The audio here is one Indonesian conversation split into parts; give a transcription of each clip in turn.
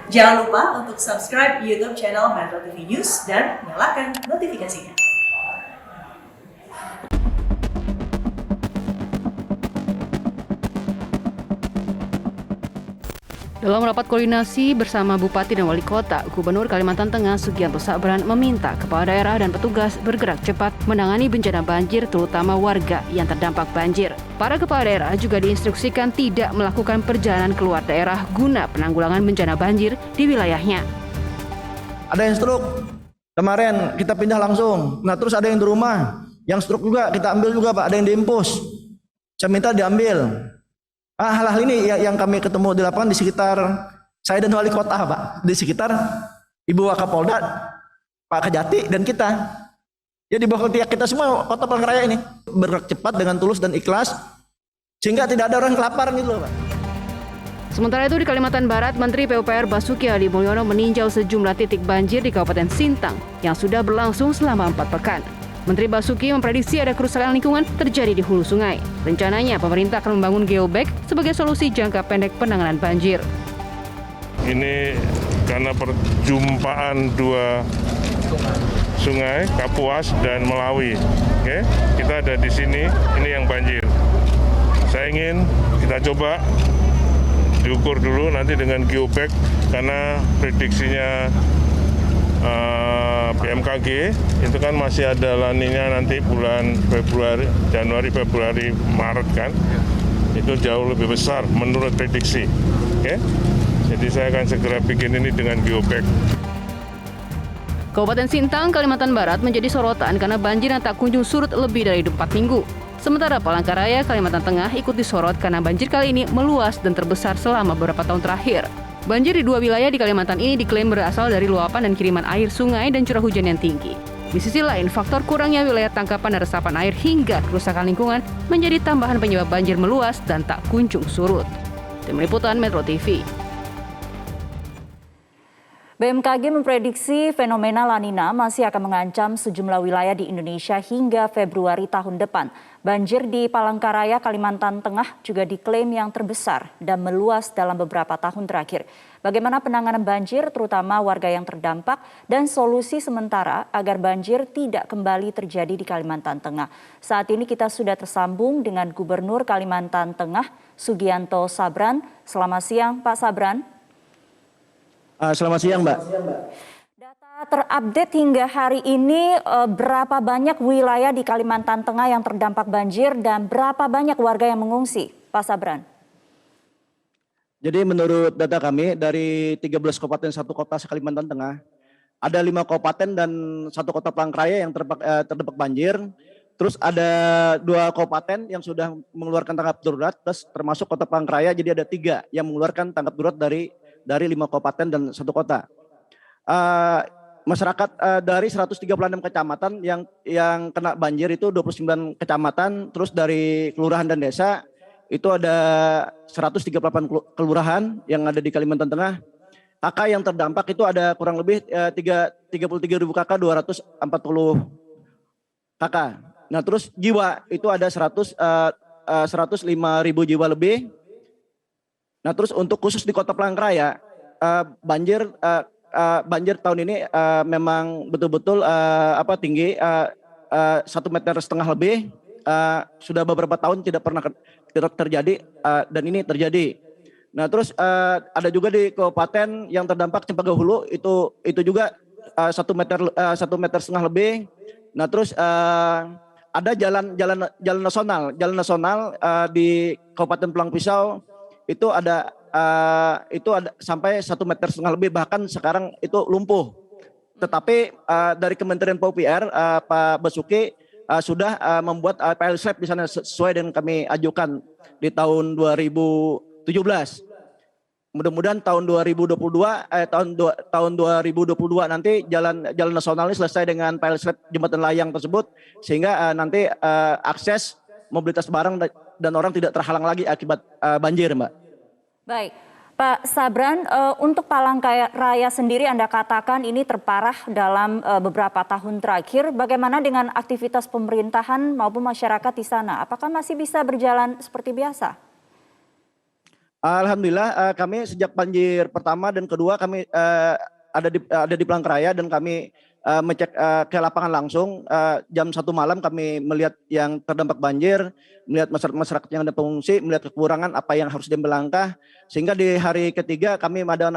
Jangan lupa untuk subscribe YouTube channel Metro TV News dan nyalakan notifikasinya. Dalam rapat koordinasi bersama Bupati dan Wali Kota, Gubernur Kalimantan Tengah Sugianto Sabran meminta kepala daerah dan petugas bergerak cepat menangani bencana banjir terutama warga yang terdampak banjir. Para kepala daerah juga diinstruksikan tidak melakukan perjalanan keluar daerah guna penanggulangan bencana banjir di wilayahnya. Ada yang stroke, kemarin kita pindah langsung. Nah terus ada yang di rumah, yang stroke juga kita ambil juga Pak, ada yang diimpus. Saya minta diambil. Hal-hal ini yang kami ketemu di lapangan di sekitar saya dan Wali Kota Pak, di sekitar Ibu Wakapolda, Pak Kejati dan kita. Ya di bawah kita semua Kota Palangkaraya ini bergerak cepat dengan tulus dan ikhlas sehingga tidak ada orang kelaparan gitu loh Pak. Sementara itu di Kalimantan Barat, Menteri PUPR Basuki Hadi Mulyono meninjau sejumlah titik banjir di Kabupaten Sintang yang sudah berlangsung selama 4 pekan. Menteri Basuki memprediksi ada kerusakan lingkungan terjadi di hulu sungai. Rencananya pemerintah akan membangun geobag sebagai solusi jangka pendek penanganan banjir. Ini karena perjumpaan dua sungai, Kapuas dan Melawi. Oke, kita ada di sini, ini yang banjir. Saya ingin kita coba diukur dulu nanti dengan geobag karena prediksinya BMKG itu kan masih ada laninya nanti bulan Februari, Januari, Februari, Maret kan, itu jauh lebih besar menurut prediksi. Oke, jadi saya akan segera bikin ini dengan geobag. Kabupaten Sintang, Kalimantan Barat menjadi sorotan karena banjir yang tak kunjung surut lebih dari 4 minggu. Sementara Palangkaraya, Kalimantan Tengah ikut disorot karena banjir kali ini meluas dan terbesar selama beberapa tahun terakhir. Banjir di 2 wilayah di Kalimantan ini diklaim berasal dari luapan dan kiriman air sungai dan curah hujan yang tinggi. Di sisi lain, faktor kurangnya wilayah tangkapan dan resapan air hingga kerusakan lingkungan menjadi tambahan penyebab banjir meluas dan tak kunjung surut. Tim Liputan Metro TV. BMKG memprediksi fenomena La Nina masih akan mengancam sejumlah wilayah di Indonesia hingga Februari tahun depan. Banjir di Palangkaraya, Kalimantan Tengah juga diklaim yang terbesar dan meluas dalam beberapa tahun terakhir. Bagaimana penanganan banjir, terutama warga yang terdampak, dan solusi sementara agar banjir tidak kembali terjadi di Kalimantan Tengah. Saat ini kita sudah tersambung dengan Gubernur Kalimantan Tengah, Sugianto Sabran. Selamat siang, Pak Sabran. Selamat siang Mbak. Data terupdate hingga hari ini berapa banyak wilayah di Kalimantan Tengah yang terdampak banjir dan berapa banyak warga yang mengungsi, Pak Sabran? Jadi menurut data kami dari 13 kabupaten 1 kota Kalimantan Tengah, ada 5 kabupaten dan 1 kota Palangkaraya yang terdampak banjir. Terus ada 2 kabupaten yang sudah mengeluarkan tanggap darurat, termasuk kota Palangkaraya, jadi ada 3 yang mengeluarkan tanggap darurat dari 5 kabupaten dan 1 kota. Masyarakat dari 136 kecamatan yang kena banjir itu 29 kecamatan, terus dari kelurahan dan desa itu ada 138 kelurahan yang ada di Kalimantan Tengah. KK yang terdampak itu ada kurang lebih 33.000 KK, 240 KK. Nah terus jiwa itu ada 105.000 jiwa lebih. Nah terus untuk khusus di Kota Palangkaraya, banjir tahun ini memang betul-betul tinggi, 1,5 meter lebih. Sudah beberapa tahun tidak pernah terjadi dan ini terjadi. Nah terus ada juga di kabupaten yang terdampak Cempaka Hulu itu juga 1,5 meter lebih. Nah terus ada jalan nasional di Kabupaten Pulang Pisau itu ada sampai 1,5 meter lebih, bahkan sekarang itu lumpuh. Tetapi dari Kementerian PUPR Pak Basuki sudah membuat PL Slab di sana sesuai dengan kami ajukan di tahun 2017. Mudah-mudahan tahun 2022 nanti jalan nasional ini selesai dengan PL Slab jembatan layang tersebut sehingga nanti akses mobilitas barang dan orang tidak terhalang lagi akibat banjir, Mbak. Baik, Pak Sabran, untuk Palangkaraya sendiri Anda katakan ini terparah dalam beberapa tahun terakhir. Bagaimana dengan aktivitas pemerintahan maupun masyarakat di sana? Apakah masih bisa berjalan seperti biasa? Alhamdulillah kami sejak banjir pertama dan kedua kami ada di Palangkaraya dan kami mengecek ke lapangan langsung. Jam 1 malam kami melihat yang terdampak banjir, melihat masyarakat yang ada pengungsi, melihat kekurangan apa yang harus diambil langkah, sehingga di hari ketiga kami ada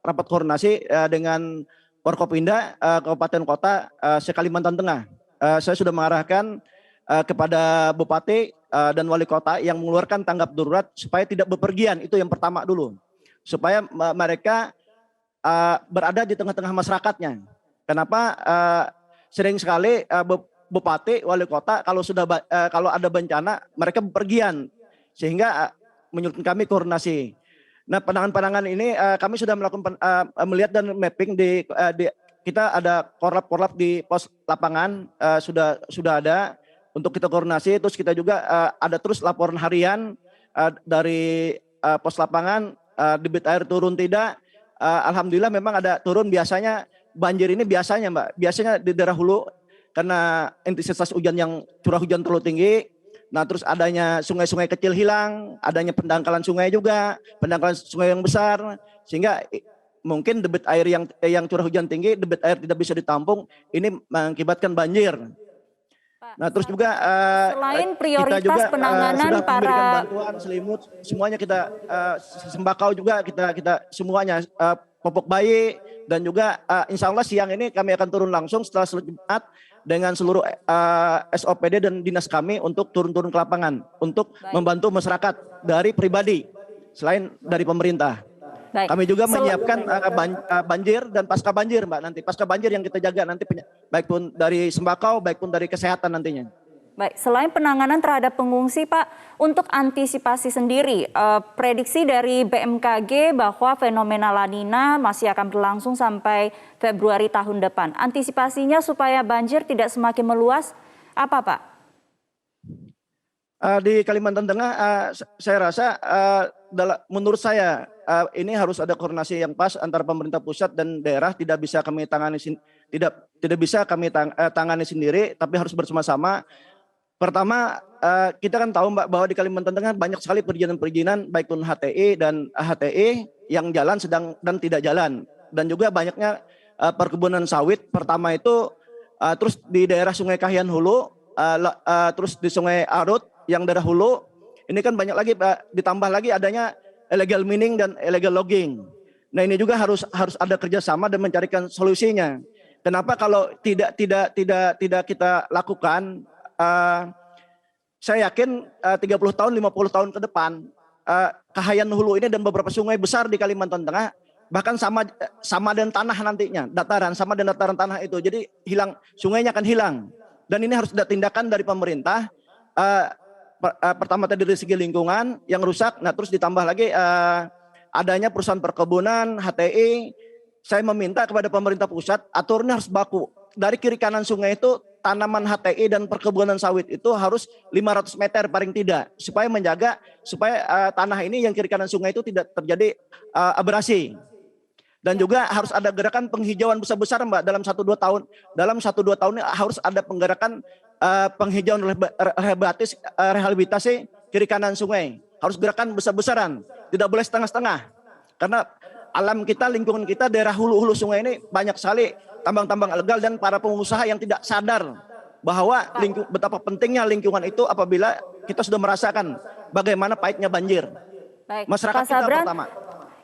rapat koordinasi dengan Forkopimda Kabupaten Kota se-Kalimantan Tengah. Saya sudah mengarahkan kepada Bupati dan Wali Kota yang mengeluarkan tanggap darurat supaya tidak bepergian, itu yang pertama dulu, supaya mereka berada di tengah-tengah masyarakatnya. Kenapa sering sekali Bupati, Wali Kota kalau ada bencana mereka bepergian, sehingga menyulitkan kami koordinasi. Nah, pandangan-pandangan ini kami sudah melakukan melihat dan mapping kita ada korlap di pos lapangan sudah ada untuk kita koordinasi. Terus kita juga ada terus laporan harian dari pos lapangan, debit air turun tidak. Alhamdulillah memang ada turun. Biasanya banjir ini biasanya di daerah hulu karena intensitas hujan yang curah hujan terlalu tinggi. Nah, terus adanya sungai-sungai kecil hilang, adanya pendangkalan sungai juga, pendangkalan sungai yang besar, sehingga mungkin debit air yang curah hujan tinggi, debit air tidak bisa ditampung, ini mengakibatkan banjir. Nah, terus juga selain prioritas kita juga penanganan sudah memberikan para bantuan selimut, semuanya kita sembakau juga kita semuanya popok bayi, dan juga insya Allah siang ini kami akan turun langsung setelah sholat Jumat dengan seluruh SOPD dan dinas kami untuk turun-turun ke lapangan untuk membantu masyarakat dari pribadi selain dari pemerintah. Baik. Kami juga menyiapkan banjir dan pasca banjir, Mbak. Nanti pasca banjir yang kita jaga nanti baik pun dari sembakau, baik pun dari kesehatan nantinya. Baik, selain penanganan terhadap pengungsi, Pak, untuk antisipasi sendiri, prediksi dari BMKG bahwa fenomena La Nina masih akan berlangsung sampai Februari tahun depan. Antisipasinya supaya banjir tidak semakin meluas, apa, Pak? Di Kalimantan Tengah, saya rasa menurut saya ini harus ada koordinasi yang pas antara pemerintah pusat dan daerah. Tidak bisa kami tangani sendiri, tapi harus bersama-sama. Pertama, kita kan tahu, Mbak, bahwa di Kalimantan Tengah banyak sekali perizinan-perizinan baik pun HTI dan HTI yang jalan sedang dan tidak jalan, dan juga banyaknya perkebunan sawit. Pertama itu terus di daerah Sungai Kahian Hulu, terus di Sungai Arut yang daerah hulu, ini kan banyak lagi, ditambah lagi adanya illegal mining dan illegal logging. Nah, ini juga harus ada kerjasama dan mencarikan solusinya. Kenapa kalau tidak kita lakukan? Saya yakin 30 tahun, 50 tahun ke depan, Kahayan Hulu ini dan beberapa sungai besar di Kalimantan Tengah bahkan sama dengan tanah nantinya, dataran sama dengan dataran tanah itu. Jadi hilang, sungainya akan hilang. Dan ini harus ada tindakan dari pemerintah. Pertama tadi dari segi lingkungan yang rusak, nah terus ditambah lagi adanya perusahaan perkebunan, HTI. Saya meminta kepada pemerintah pusat, aturannya harus baku. Dari kiri kanan sungai itu tanaman HTI dan perkebunan sawit itu harus 500 meter paling tidak, supaya menjaga supaya tanah ini yang kiri kanan sungai itu tidak terjadi abrasi. Dan juga harus ada gerakan penghijauan besar-besar, Mbak, dalam 1-2 tahun. Dalam 1-2 tahun ini harus ada penggerakan penghijauan rehabilitasi kiri kanan sungai. Harus gerakan besar-besaran, tidak boleh setengah-setengah. Karena alam kita, lingkungan kita, daerah hulu-hulu sungai ini banyak sekali tambang-tambang ilegal dan para pengusaha yang tidak sadar bahwa betapa pentingnya lingkungan itu apabila kita sudah merasakan bagaimana pahitnya banjir. Baik, masyarakat Pak kita Sabran, pertama.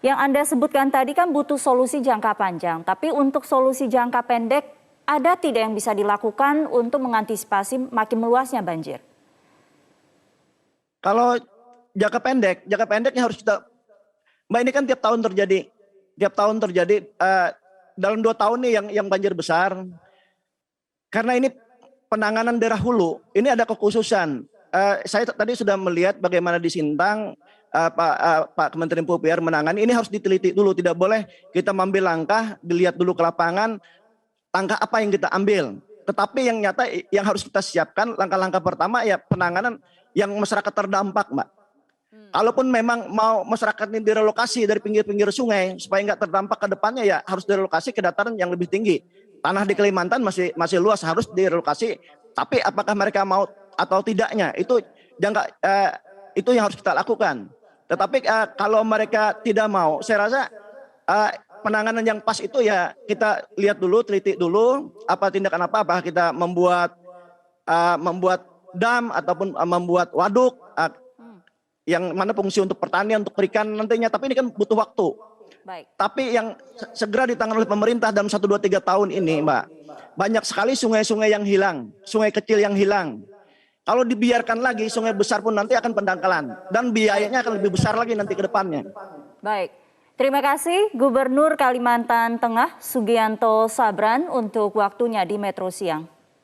yang Anda sebutkan tadi kan butuh solusi jangka panjang, tapi untuk solusi jangka pendek ada tidak yang bisa dilakukan untuk mengantisipasi makin meluasnya banjir? Kalau jangka pendeknya harus kita, Mbak, ini kan tiap tahun terjadi dalam 2 tahun nih yang banjir besar. Karena ini penanganan daerah hulu, ini ada kekhususan. Saya tadi sudah melihat bagaimana di Sintang Pak Kementerian PUPR menangani. Ini harus diteliti dulu, tidak boleh kita mengambil langkah, dilihat dulu ke lapangan, langkah apa yang kita ambil. Tetapi yang nyata yang harus kita siapkan, langkah-langkah pertama ya penanganan yang masyarakat terdampak, Mbak. Kalaupun memang mau masyarakat ini direlokasi dari pinggir-pinggir sungai supaya nggak terdampak ke depannya, ya harus direlokasi ke dataran yang lebih tinggi. Tanah di Kalimantan masih luas, harus direlokasi. Tapi apakah mereka mau atau tidaknya itu yang harus kita lakukan. Tetapi kalau mereka tidak mau, saya rasa penanganan yang pas itu ya kita lihat dulu, teliti dulu apa tindakan apa kita membuat dam ataupun membuat waduk yang mana fungsi untuk pertanian, untuk perikan nantinya. Tapi ini kan butuh waktu. Baik. Tapi yang segera ditangani oleh pemerintah dalam 1, 2, 3 tahun ini, Mbak, banyak sekali sungai-sungai yang hilang, sungai kecil yang hilang. Kalau dibiarkan lagi, sungai besar pun nanti akan pendangkalan dan biayanya akan lebih besar lagi nanti ke depannya. Baik. Terima kasih Gubernur Kalimantan Tengah Sugianto Sabran untuk waktunya di Metro Siang.